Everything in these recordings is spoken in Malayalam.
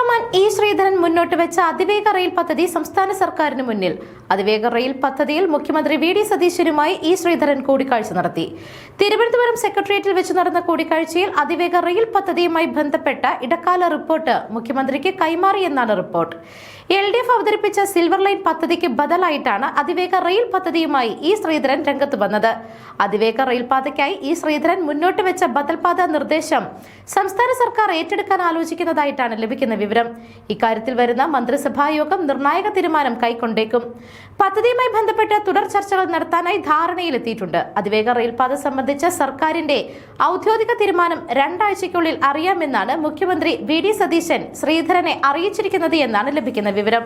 മെട്രോമാൻ ഇ ശ്രീധരൻ മുന്നോട്ട് വെച്ച അതിവേഗ റെയിൽ പദ്ധതി സംസ്ഥാന സർക്കാരിന് മുന്നിൽ. അതിവേഗ റെയിൽ പദ്ധതിയിൽ മുഖ്യമന്ത്രി വി.ഡി. സതീശനുമായി ഇ ശ്രീധരൻ കൂടിക്കാഴ്ച നടത്തി. തിരുവനന്തപുരം സെക്രട്ടേറിയറ്റിൽ വെച്ച് നടന്ന കൂടിക്കാഴ്ചയിൽ അതിവേഗ റെയിൽ പദ്ധതിയുമായി ബന്ധപ്പെട്ട ഇടക്കാല റിപ്പോർട്ട് മുഖ്യമന്ത്രിക്ക് കൈമാറിയെന്നാണ് റിപ്പോർട്ട്. LDF അവതരിപ്പിച്ച സിൽവർ ലൈൻ പദ്ധതിക്ക് ബദലായിട്ടാണ് അതിവേഗ റെയിൽ പദ്ധതിയുമായി ഇ ശ്രീധരൻ രംഗത്ത് വന്നത്. അതിവേഗ റെയിൽ പാതയ്ക്കായി ഇ ശ്രീധരൻ മുന്നോട്ട് വെച്ച ബദൽപാത നിർദ്ദേശം സംസ്ഥാന സർക്കാർ ഏറ്റെടുക്കാൻ ആലോചിക്കുന്നതായിട്ടാണ് ലഭിക്കുന്ന വിവരം. ഇക്കാര്യത്തിൽ വരുന്ന മന്ത്രിസഭാ യോഗം നിർണായക തീരുമാനം കൈക്കൊണ്ടേക്കും. പദ്ധതിയുമായി ബന്ധപ്പെട്ട് തുടർ ചർച്ചകൾ നടത്താനായി ധാരണയിലെത്തിയിട്ടുണ്ട്. അതിവേഗ റെയിൽപാത സംബന്ധിച്ച സർക്കാരിന്റെ ഔദ്യോഗിക തീരുമാനം 2 ആഴ്ചയ്ക്കുള്ളിൽ അറിയാമെന്നാണ് മുഖ്യമന്ത്രി വി.ഡി. സതീശൻ ശ്രീധരനെ അറിയിച്ചിരിക്കുന്നത് എന്നാണ് ലഭിക്കുന്ന വിവരം.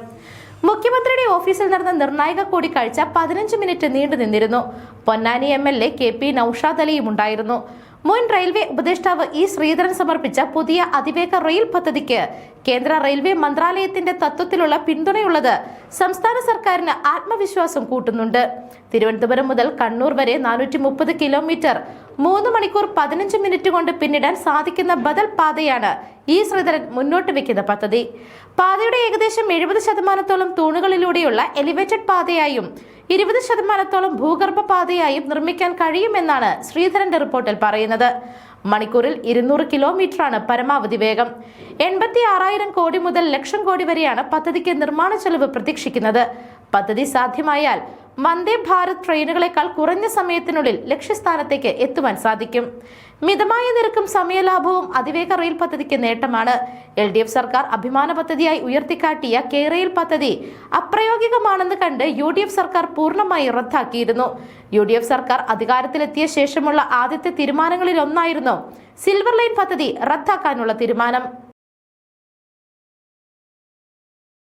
മുഖ്യമന്ത്രിയുടെ ഓഫീസിൽ നടന്ന നിർണായക കൂടിക്കാഴ്ച 15 മിനിറ്റ് നീണ്ടു നിന്നിരുന്നു. പൊന്നാനി MLA KP നൌഷാദ് അലിയും ഉണ്ടായിരുന്നു. മുൻ റെയിൽവേ ഉപദേഷ്ടാവ് ഇ ശ്രീധരൻ സമർപ്പിച്ച പുതിയ അതിവേഗ റെയിൽ പദ്ധതിക്ക് കേന്ദ്ര റെയിൽവേ മന്ത്രാലയത്തിന്റെ തത്വത്തിലുള്ള പിന്തുണയുള്ളത് സംസ്ഥാന സർക്കാരിന് ആത്മവിശ്വാസം കൂട്ടുന്നുണ്ട്. തിരുവനന്തപുരം മുതൽ കണ്ണൂർ വരെ 430 കിലോമീറ്റർ 3 മണിക്കൂർ 15 മിനിറ്റ് കൊണ്ട് പിന്നിടാൻ സാധിക്കുന്ന ബദൽ പാതയാണ് ഇ ശ്രീധരൻ മുന്നോട്ട് വെക്കുന്ന പദ്ധതി. പാതയുടെ ഏകദേശം 70% തൂണുകളിലൂടെയുള്ള എലിവേറ്റഡ് പാതയായും 20% ഭൂഗർഭ പാതയായും നിർമ്മിക്കാൻ കഴിയുമെന്നാണ് ശ്രീധരന്റെ റിപ്പോർട്ടിൽ പറയുന്നത്. മണിക്കൂറിൽ 200 കിലോമീറ്ററാണ് പരമാവധി വേഗം. 86,000 കോടി മുതൽ ലക്ഷം കോടി വരെയാണ് പദ്ധതിക്ക് നിർമ്മാണ ചെലവ് പ്രതീക്ഷിക്കുന്നത്. പദ്ധതി സാധ്യമായാൽ വന്ദേ ഭാരത് ട്രെയിനുകളെക്കാൾ കുറഞ്ഞ സമയത്തിനുള്ളിൽ ലക്ഷ്യസ്ഥാനത്തേക്ക് എത്തുവാൻ സാധിക്കും. മിതമായ നിരക്കും സമയലാഭവും അതിവേഗ റെയിൽ പദ്ധതിക്ക് നേട്ടമാണ്. LDF സർക്കാർ അഭിമാന പദ്ധതിയായി ഉയർത്തിക്കാട്ടിയ കെ-റെയിൽ പദ്ധതി അപ്രായോഗികമാണെന്ന് കണ്ട് UDF സർക്കാർ പൂർണ്ണമായി റദ്ദാക്കിയിരുന്നു. UDF സർക്കാർ അധികാരത്തിലെത്തിയ ശേഷമുള്ള ആദ്യത്തെ തീരുമാനങ്ങളിൽ ഒന്നായിരുന്നു സിൽവർ ലൈൻ പദ്ധതി റദ്ദാക്കാനുള്ള തീരുമാനം.